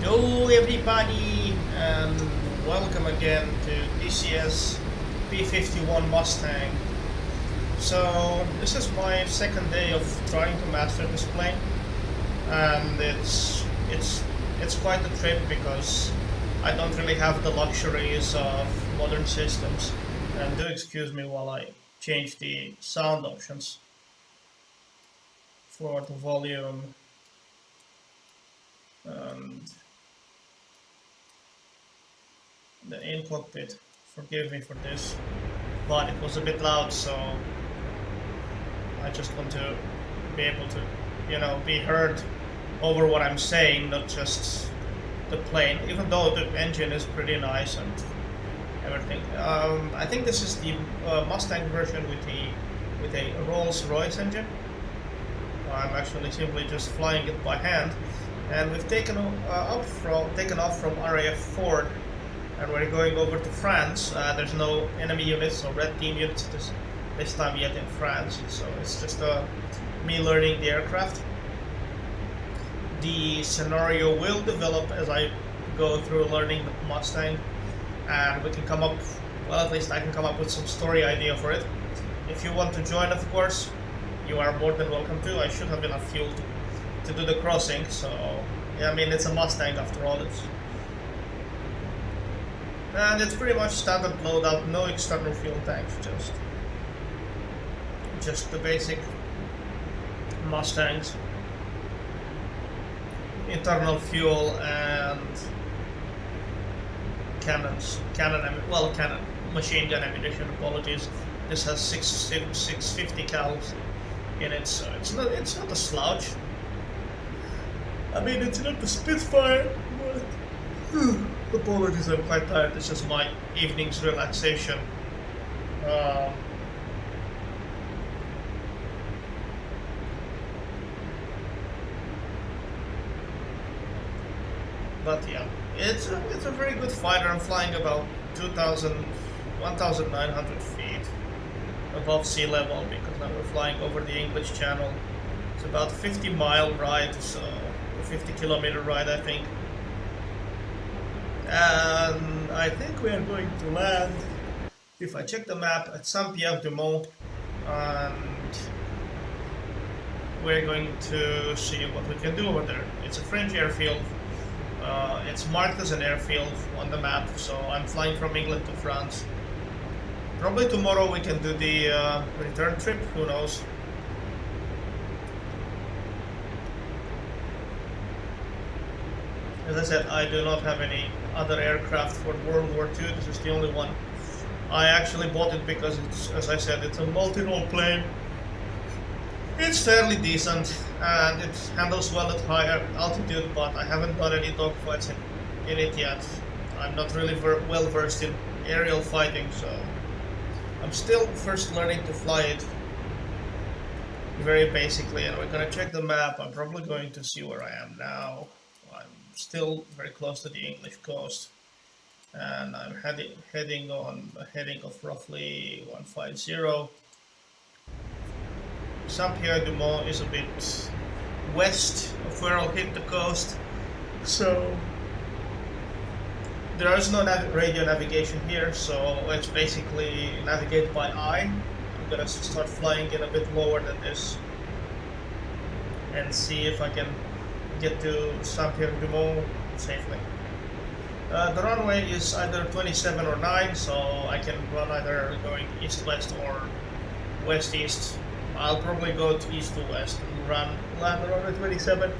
Hello everybody and welcome again to DCS P-51 Mustang. So this is my second day of trying to master this plane, and it's quite a trip because I don't really have the luxuries of modern systems. And do excuse me while I change the sound options for the volume and the in cockpit. Forgive me for this, but it was a bit loud, so I just want to be able to, be heard over what I'm saying, not just the plane. Even though the engine is pretty nice and everything. I think this is the Mustang version with a Rolls-Royce engine. I'm actually simply just flying it by hand, and we've taken off from RAF Ford. And we're going over to France. There's no enemy units or red team units this time yet in France, so it's just me learning the aircraft. The scenario will develop as I go through learning the Mustang, and we can come up, well, at least I can come up with some story idea for it. If you want to join, of course, you are more than welcome to. I should have enough fuel to do the crossing, so yeah, I mean, it's a Mustang after all. And it's pretty much standard loadout, no external fuel tanks, just the basic Mustangs. Internal fuel and cannon machine gun ammunition. Apologies. This has 650 cals in it, so it's not a slouch. I mean, it's not the Spitfire, but apologies, I'm quite tired. It's just my evening's relaxation. But yeah, it's a very good fighter. I'm flying about 1,900 feet above sea level because now we're flying over the English Channel. It's about a 50-mile ride, so a 50-kilometer ride, I think. And I think we are going to land, if I check the map, at Saint-Pierre-du-Mont, and we're going to see what we can do over there. It's a French airfield. It's marked as an airfield on the map, so I'm flying from England to France. Probably tomorrow we can do the return trip, who knows. As I said, I do not have any other aircraft for World War II. This is the only one. I actually bought it because it's, as I said, it's a multi-role plane. It's fairly decent and it handles well at higher altitude, but I haven't done any dogfights in it yet. I'm not really well versed in aerial fighting, so I'm still first learning to fly it very basically, and we're gonna check the map. I'm probably going to see where I am now. I'm still very close to the English coast, and I'm heading on a heading of roughly 150. Saint-Pierre-du-Mont is a bit west of where I'll hit the coast, so there is no radio navigation here, so it's basically navigate by eye. I'm gonna start flying it a bit lower than this and see if I can get to Saint-Pierre-du-Mont safely. The runway is either 27 or 9, so I can run either going east-west or west-east. I'll probably go to east to west and land around 27.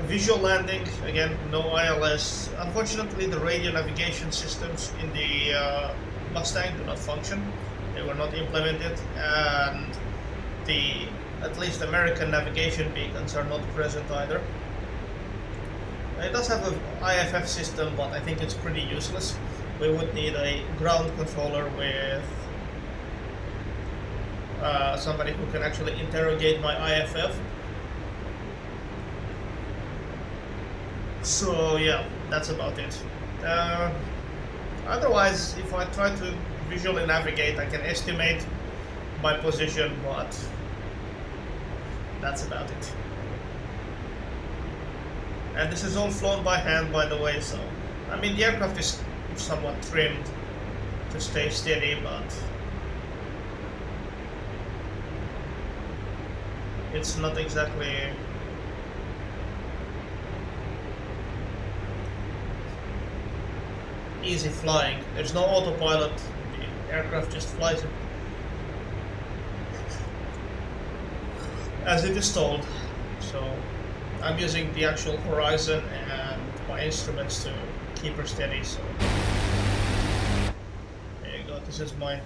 Visual landing, again, no ILS. Unfortunately, the radio navigation systems in the Mustang do not function. They were not implemented, and the at least American navigation beacons are not present either. It does have an IFF system, but I think it's pretty useless. We would need a ground controller with somebody who can actually interrogate my IFF. So yeah, that's about it. Otherwise, if I try to visually navigate, I can estimate my position, but that's about it. And this is all flown by hand, by the way, so I mean the aircraft is somewhat trimmed to stay steady, but it's not exactly easy flying. There's no autopilot, the aircraft just flies it as it is told. So I'm using the actual horizon and my instruments to keep her steady. So there you go. This is my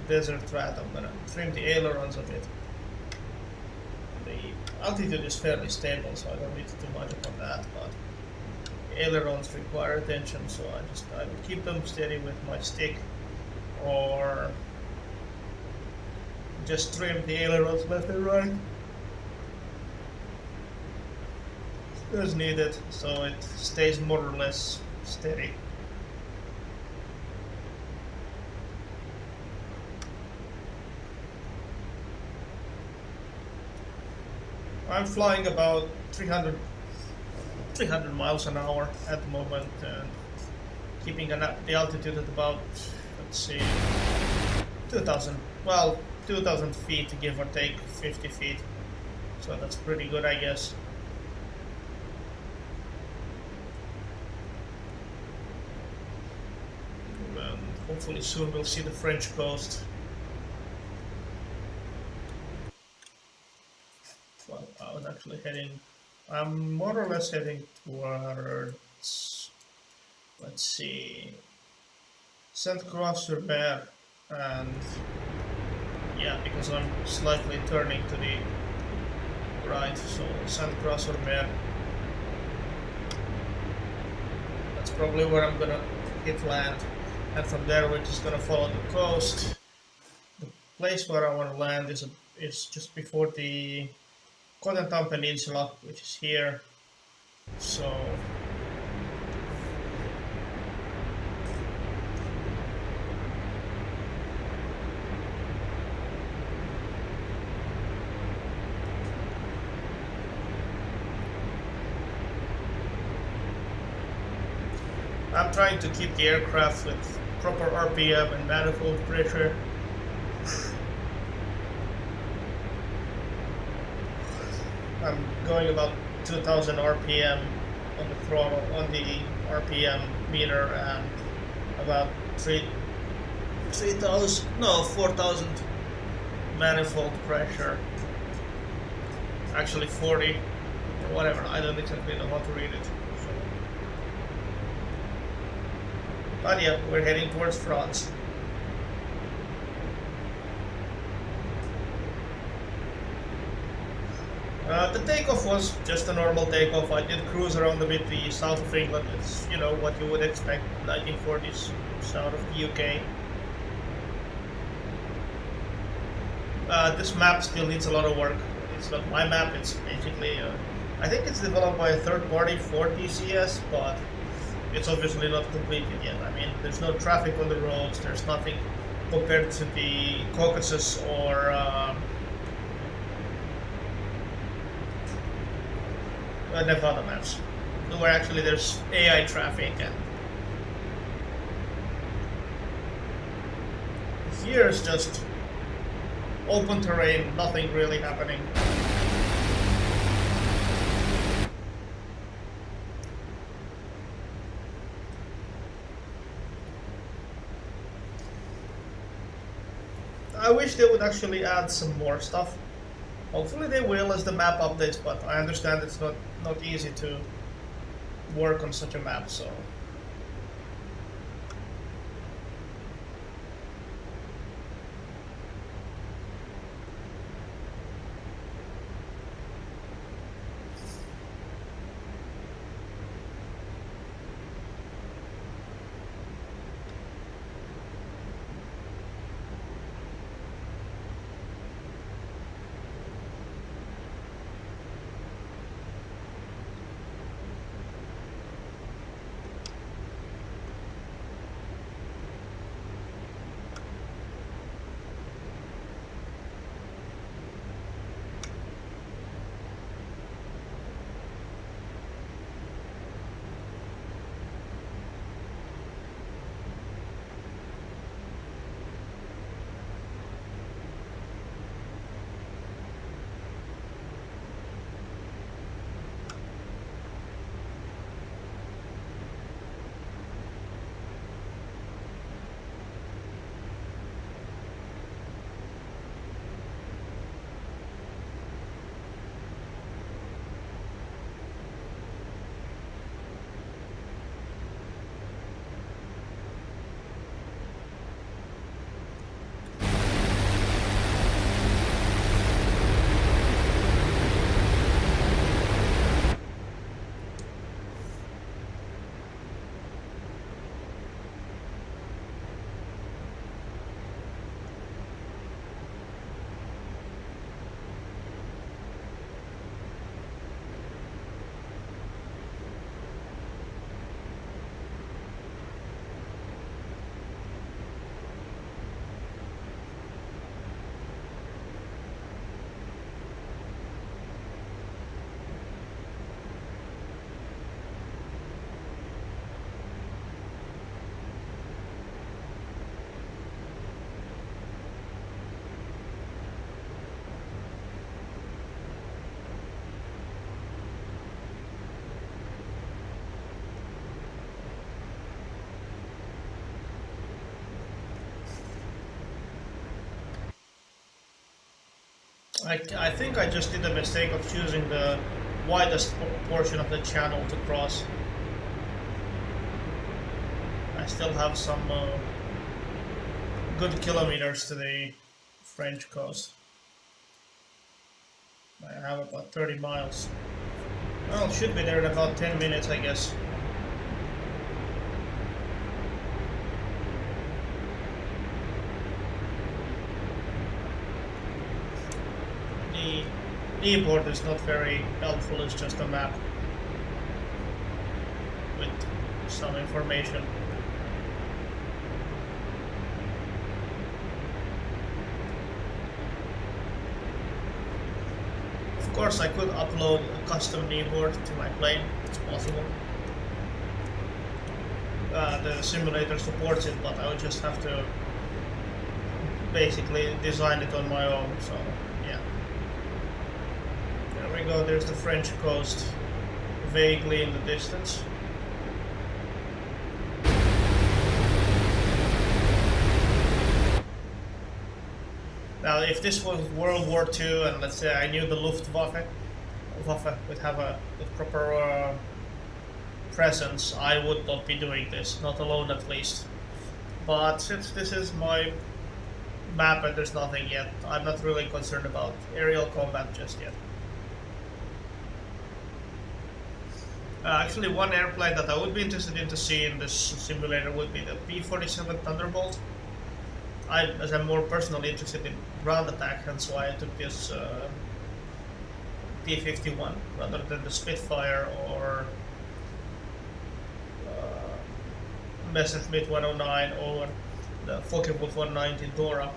desert rat. I'm gonna trim the ailerons a bit. The altitude is fairly stable, so I don't need to do much about that. But the ailerons require attention, so I would keep them steady with my stick, or just trim the ailerons left and right as needed, so it stays more or less steady. I'm flying about 300 miles an hour at the moment, and keeping the altitude at about, let's see, 2,000, well, 2,000 feet, give or take 50 feet. So that's pretty good, I guess. And hopefully soon we'll see the French coast. Well, I was actually I'm more or less heading towards, let's see, Sainte-Croix-sur-Mer, and yeah, because I'm slightly turning to the right, so Sainte-Croix-sur-Mer. That's probably where I'm gonna hit land, and from there we're just gonna follow the coast. The place where I want to land is just before the Cotentin Peninsula, which is here. So I'm trying to keep the aircraft with proper RPM and manifold pressure. I'm going about 2000 RPM on the throttle, on the RPM meter, and about 4,000 manifold pressure. Actually 40, or whatever, I don't exactly know how to read it. So. But yeah, we're heading towards France. The takeoff was just a normal takeoff. I did cruise around a bit the south of England. It's, you know, what you would expect, 1940s, south of the UK. This map still needs a lot of work. It's not my map, it's basically, I think it's developed by a third party for DCS, but it's obviously not completed yet. I mean, there's no traffic on the roads, there's nothing compared to the Caucasus or Nevada maps, where actually there's AI traffic, and here is just open terrain, nothing really happening. I wish they would actually add some more stuff. Hopefully they will as the map updates, but I understand it's not easy to work on such a map, so. I think I just did the mistake of choosing the widest portion of the channel to cross. I still have some good kilometers to the French coast. I have about 30 miles. Well, should be there in about 10 minutes, I guess. The e-board is not very helpful, it's just a map with some information. Of course, I could upload a custom kneeboard to my plane. It's possible. The simulator supports it, but I would just have to basically design it on my own. So, yeah. There we go. There's the French coast, vaguely in the distance. Now, if this was World War II, and let's say I knew the Luftwaffe would have a proper presence, I would not be doing this, not alone at least. But since this is my map and there's nothing yet, I'm not really concerned about aerial combat just yet. Actually, one airplane that I would be interested in to see in this simulator would be the P-47 Thunderbolt. As I'm more personally interested in ground attack, hence why I took this P-51 rather than the Spitfire or Messerschmitt 109 or the Focke-Wulf 190 Dora.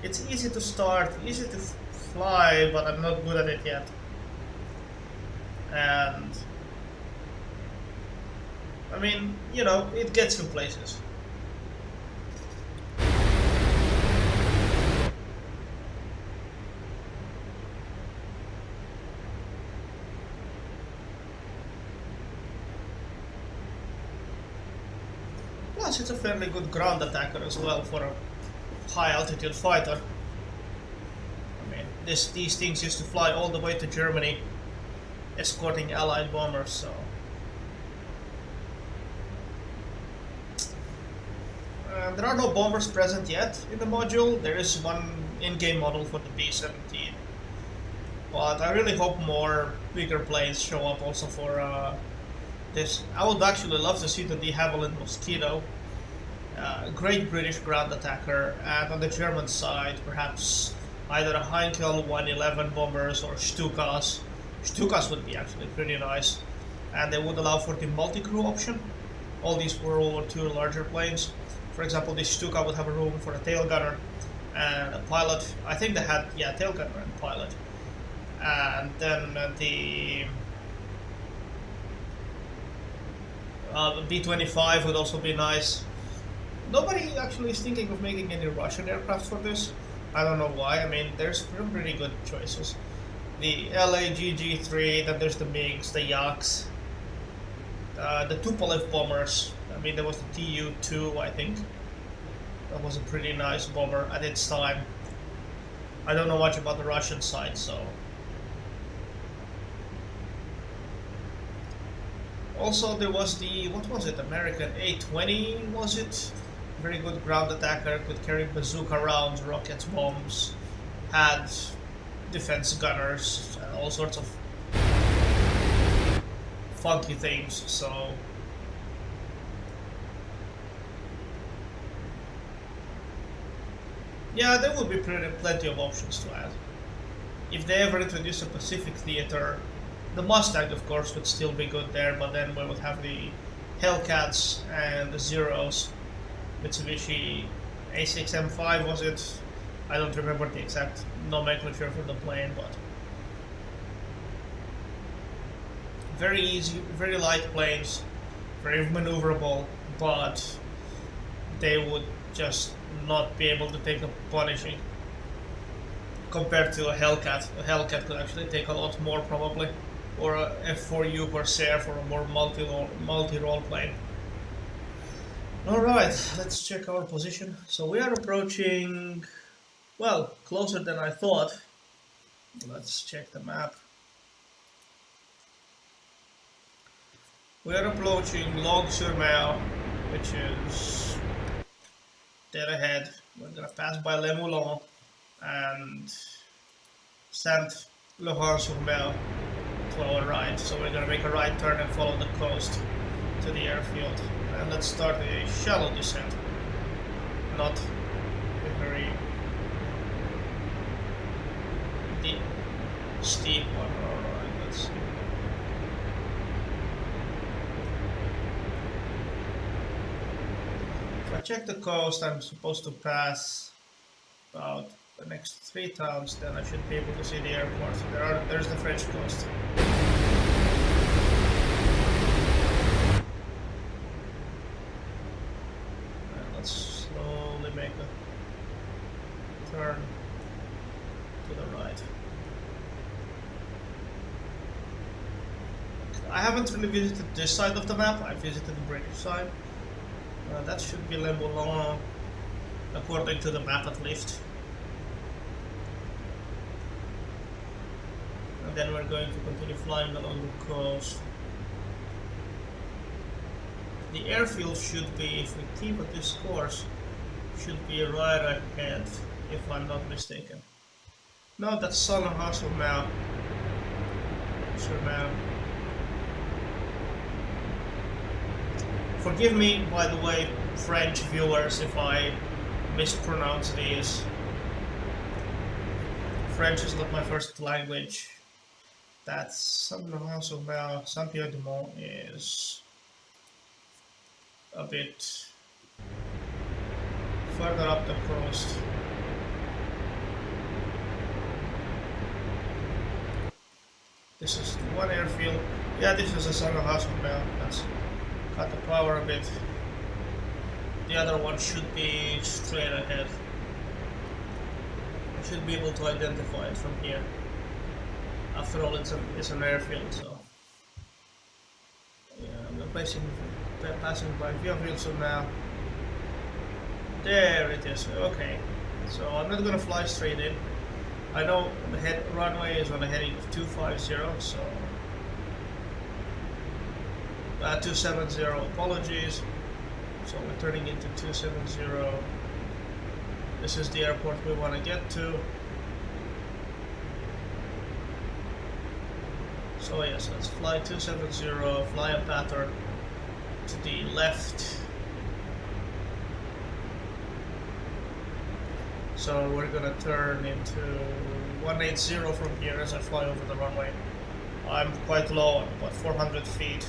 It's easy to start, easy to fly, but I'm not good at it yet. And I mean, you know, it gets you places. Plus, it's a fairly good ground attacker as well for a high altitude fighter. I mean, these things used to fly all the way to Germany, escorting Allied bombers, so. There are no bombers present yet in the module. There is one in-game model for the B-17. But I really hope more bigger planes show up also for this. I would actually love to see the de Havilland Mosquito. Great British ground attacker. And on the German side, perhaps either a Heinkel 111 bombers or Stukas. Stukas would be actually pretty nice. And they would allow for the multi-crew option. All these World War II larger planes. For example, this Stuka would have a room for a tail gunner and a pilot. I think they had, yeah, tail gunner and pilot. And then the B-25 would also be nice. Nobody actually is thinking of making any Russian aircraft for this. I don't know why. I mean, there's some pretty good choices. The LAGG-3, then there's the MiGs, the Yaks, the Tupolev bombers. I mean, there was the Tu-2, I think. That was a pretty nice bomber at its time. I don't know much about the Russian side, so. Also, there was the, what was it, American A-20, was it? Very good ground attacker, could carry bazooka rounds, rockets, bombs, had defense gunners, and all sorts of funky things, so. Yeah, there would be plenty of options to add. If they ever introduce a Pacific theater, the Mustang, of course, would still be good there, but then we would have the Hellcats and the Zeros. Mitsubishi A6M5, was it? I don't remember the exact nomenclature for the plane, but very easy, very light planes, very maneuverable, but they would just not be able to take a punishing compared to a Hellcat. A Hellcat could actually take a lot more probably, or a F4U Corsair for a more multi-role plane. Alright, let's check our position. So we are approaching, well, closer than I thought. Let's check the map. We are approaching Log-sur-Mer, which is dead ahead. We're gonna pass by Le Moulin and Saint-Laurent-sur-Mer to our right. So we're gonna make a right turn and follow the coast to the airfield. And let's start a shallow descent, not a very deep, steep one. Alright, let's see. If I check the coast, I'm supposed to pass about the next 3 towns, then I should be able to see the airport. So there's the French coast. Slowly make a turn to the right. I haven't really visited this side of the map. I visited the British side. That should be Le Moulin, according to the map at least. And then we're going to continue flying along the coast. The airfield should be, if we keep at this course, should be right ahead, if I'm not mistaken. No, that's Saint-Laurent-sur-Mer. Forgive me, by the way, French viewers, if I mispronounce these. French is not my first language. That's Saint-Laurent-sur-Mer. Saint-Pierre-du-Mont is a bit further up the coast. This is one airfield. Yeah, this is a Saint-Laurent-sur-Mer. Let's cut the power a bit. The other one should be straight ahead. I should be able to identify it from here. After all, it's an airfield, so yeah, I'm passing by Villefranche-sur-Mer. There it is. Okay, so I'm not gonna fly straight in. I know the runway is on a heading of 250, so 270. Apologies. So we're turning into 270. This is the airport we want to get to. So yes, let's fly 270, fly a pattern to the left. So we're gonna turn into 180 from here as I fly over the runway. I'm quite low, about 400 feet.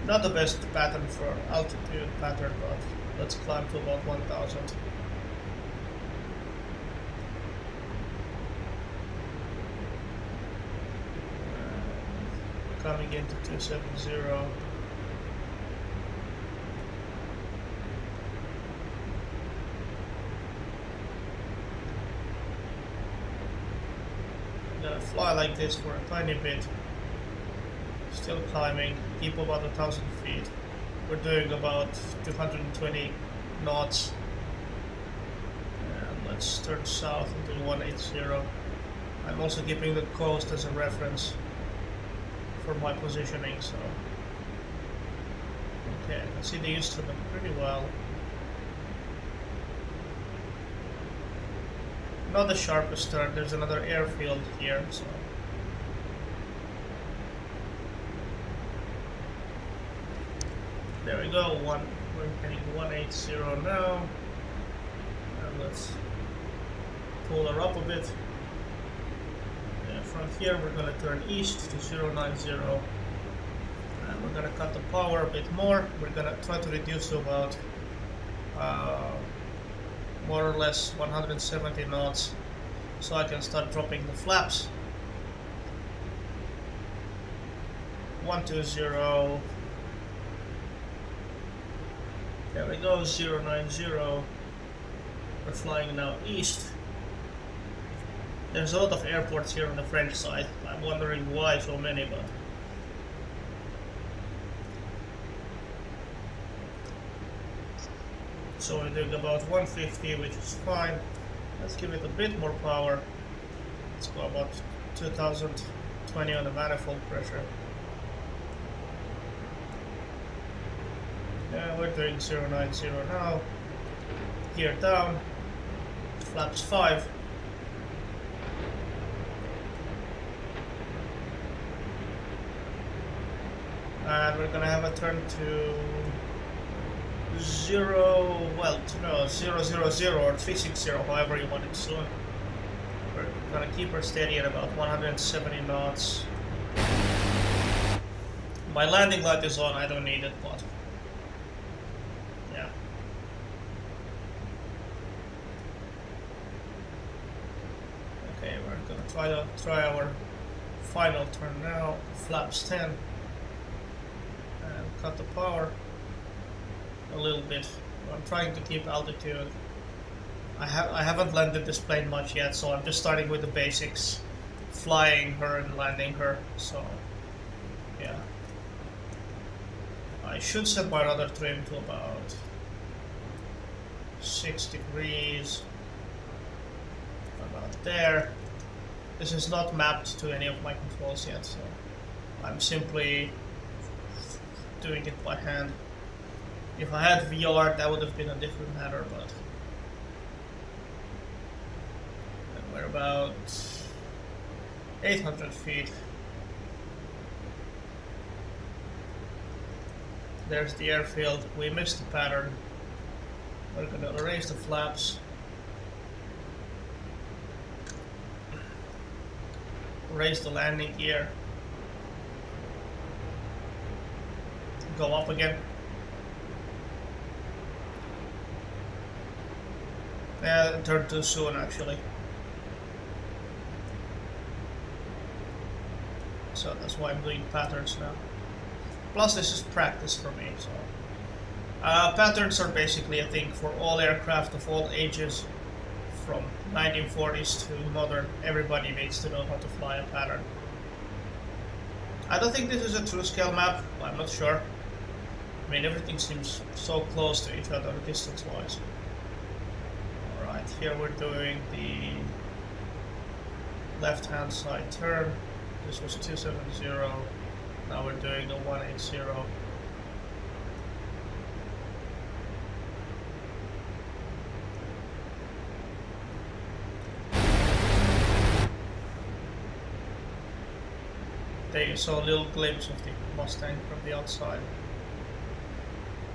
Not the best pattern for altitude pattern, but let's climb to about 1000. Coming into 270. I'm gonna fly like this for a tiny bit. Still climbing, keep about 1000 feet. We're doing about 220 knots. And let's turn south into 180. I'm also keeping the coast as a reference for my positioning, so okay, I can see the instrument pretty well. Not the sharpest turn, there's another airfield here, so there we go. We're heading 180 now, and let's pull her up a bit. From here we're going to turn east to 090, and we're going to cut the power a bit more. We're going to try to reduce to about more or less 170 knots, so I can start dropping the flaps. 120. There we go, 090. We're flying now east. There's a lot of airports here on the French side. I'm wondering why so many, but So we're doing about 150, which is fine. Let's give it a bit more power. Let's go about 2020 on the manifold pressure. Yeah, we're doing 090 now. Gear down. Flaps 5. And we're gonna have a turn to 000 or 360, however you want it soon. We're gonna keep her steady at about 170 knots. My landing light is on, I don't need it, but yeah. Okay, we're gonna try our final turn now. Flaps 10. And cut the power a little bit. I'm trying to keep altitude. I haven't landed this plane much yet, so I'm just starting with the basics, flying her and landing her. So yeah, I should set my rudder trim to about 6 degrees, about there. This is not mapped to any of my controls yet, so I'm simply doing it by hand. If I had VR, that would have been a different matter, but we're about 800 feet. There's the airfield. We missed the pattern. We're gonna erase the flaps. Raise the landing gear. Go up again. Yeah, turned too soon actually. So that's why I'm doing patterns now. Plus this is practice for me, so. Patterns are basically a thing for all aircraft of all ages, from 1940s to modern. Everybody needs to know how to fly a pattern. I don't think this is a true scale map, I'm not sure. I mean, everything seems so close to each other distance-wise. Alright, here we're doing the left-hand side turn. This was 270, now we're doing the 180. There you saw a little glimpse of the Mustang from the outside.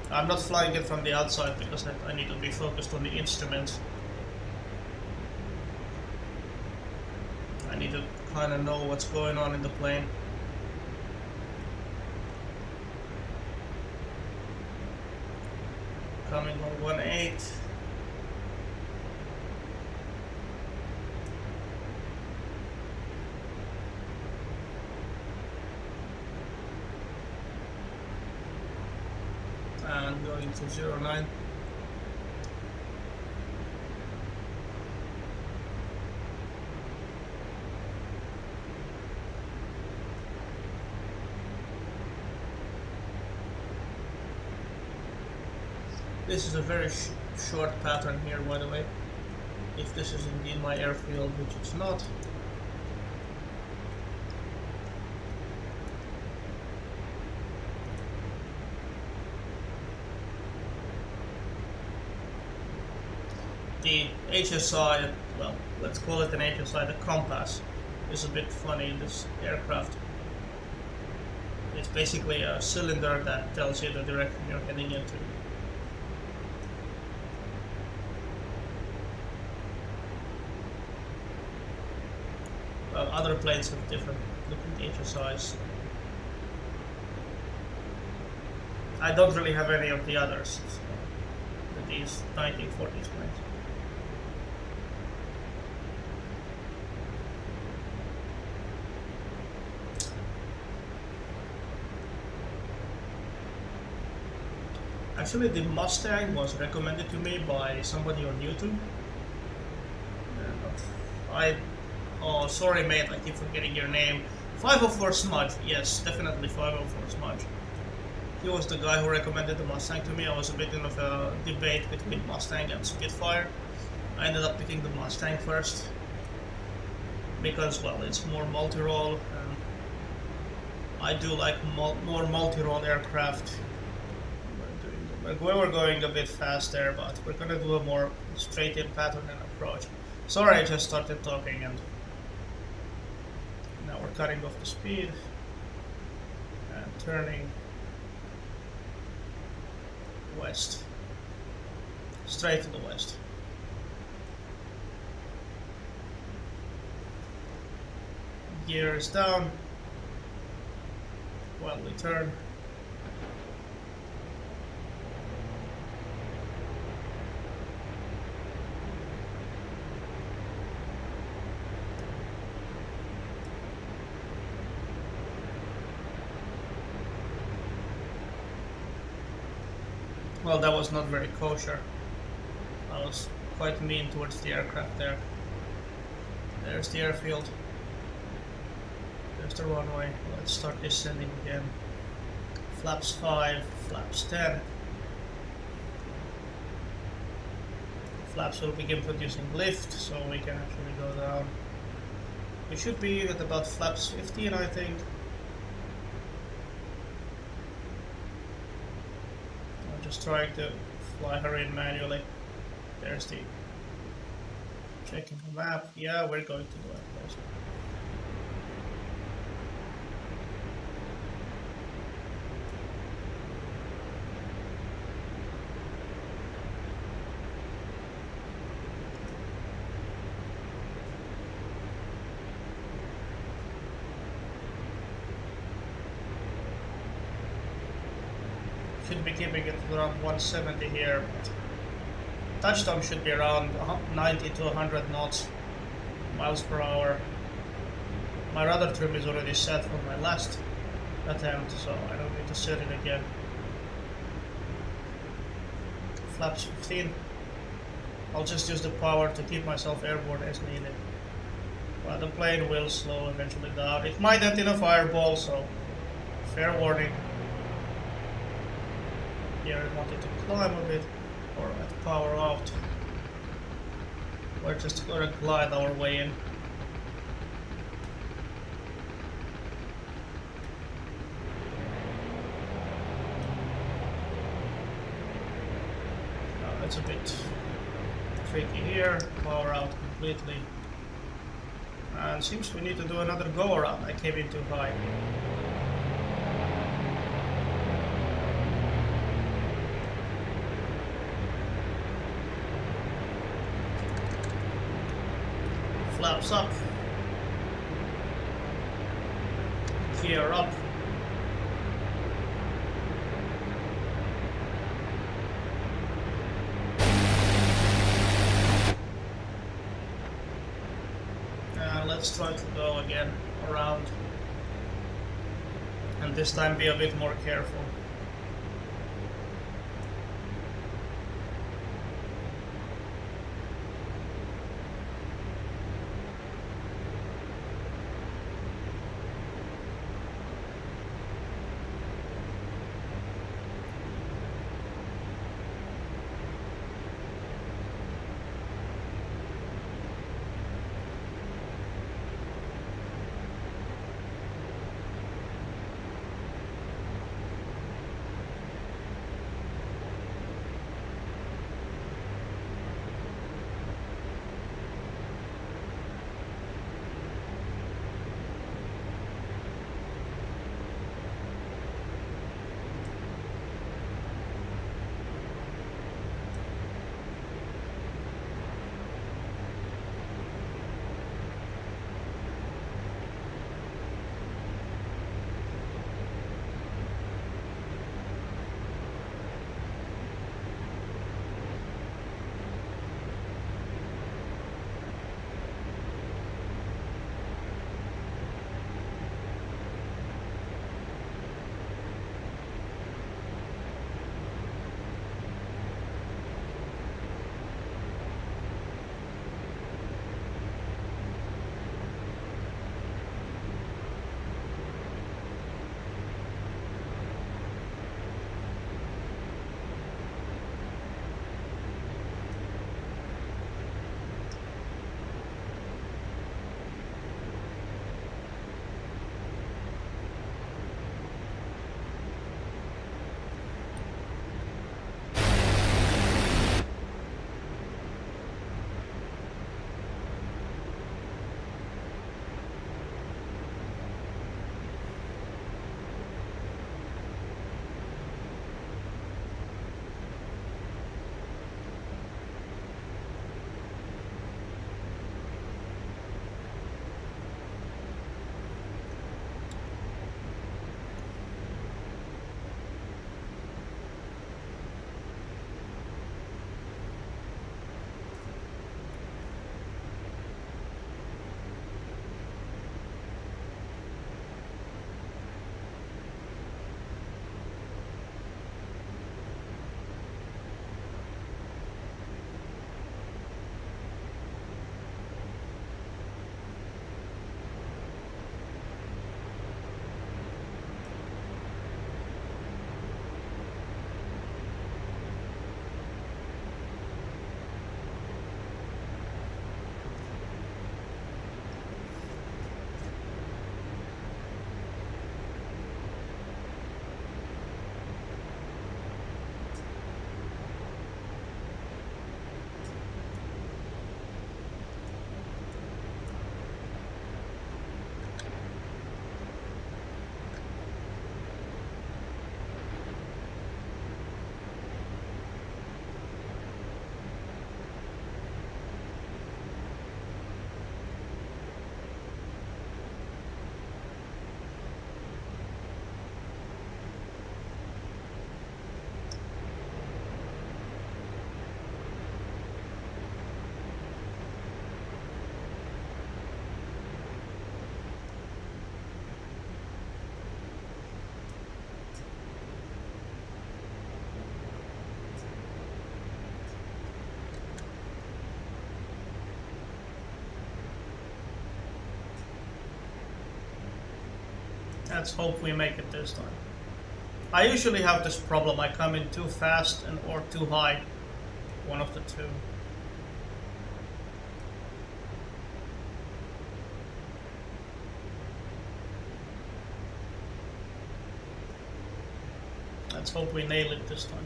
I'm not flying it from the outside because I need to be focused on the instruments. I need to kind of know what's going on in the plane. Coming on 1.8. And going to 09. This is a very short pattern here, by the way, if this is indeed my airfield, which it's not. The HSI, well, let's call it an HSI, the compass, is a bit funny in this aircraft. It's basically a cylinder that tells you the direction you're heading into. Other planes have different looking HSIs. I don't really have any of the others, so, these 1940s planes. Actually, the Mustang was recommended to me by somebody on YouTube. Oh, sorry mate, I keep forgetting your name. 504 Smudge, yes, definitely 504 Smudge. He was the guy who recommended the Mustang to me. I was a bit in of a debate between Mustang and Spitfire. I ended up picking the Mustang first because, well, it's more multi-role, and I do like more multi-role aircraft. We're going a bit fast there, but we're gonna do a more straight-in pattern and approach. Sorry, I just started talking, and now we're cutting off the speed and turning west, straight to the west. Gears down while we turn. Well, that was not very kosher. I was quite mean towards the aircraft there. There's the airfield. There's the runway. Let's start descending again. Flaps 5, flaps 10. Flaps will begin producing lift, so we can actually go down. We should be at about flaps 15, I think. I'm just trying to fly her in manually. There's the checking the map. Yeah, we're going to the right place. Should be keeping it around 170 here, but touchdown should be around 90 to 100 knots, miles per hour. My rudder trim is already set from my last attempt, so I don't need to set it again. Flaps 15. I'll just use the power to keep myself airborne as needed. But the plane will slow eventually down. It might end in a fireball, so fair warning. Here I wanted to climb a bit, or at power out. We're just gonna glide our way in. It's a bit tricky here, power out completely. And seems we need to do another go around. I came in too high. Flaps up, gear up, and let's try to go again around, and this time be a bit more careful. Let's hope we make it this time. I usually have this problem. I come in too fast and or too high. One of the two. Let's hope we nail it this time.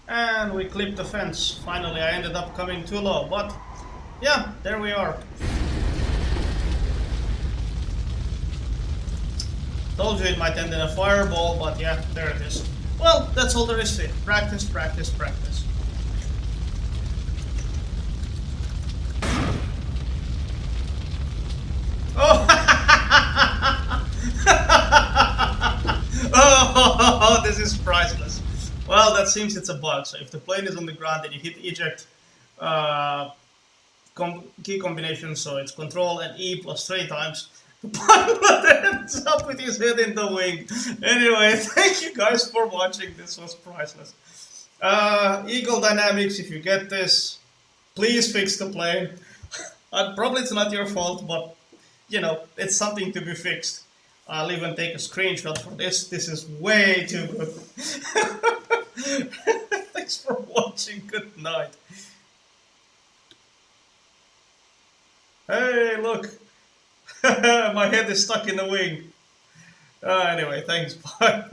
And we clipped the fence. Finally, I ended up coming too low, but yeah, there we are. Told you it might end in a fireball, but yeah, there it is. Well, that's all there is to it. Practice, practice, practice. Oh! Oh, this is priceless. Well, that seems it's a bug. So if the plane is on the ground and you hit eject key combination, so it's Control and E plus 3 times, the pilot ends up with his head in the wing. Anyway, thank you guys for watching. This was priceless. Eagle Dynamics, if you get this, please fix the plane. Probably it's not your fault, but you know, it's something to be fixed. I'll even take a screenshot for this. This is way too good. Thanks for watching. Good night. Hey, look. My head is stuck in the wing. Anyway, thanks. Bye.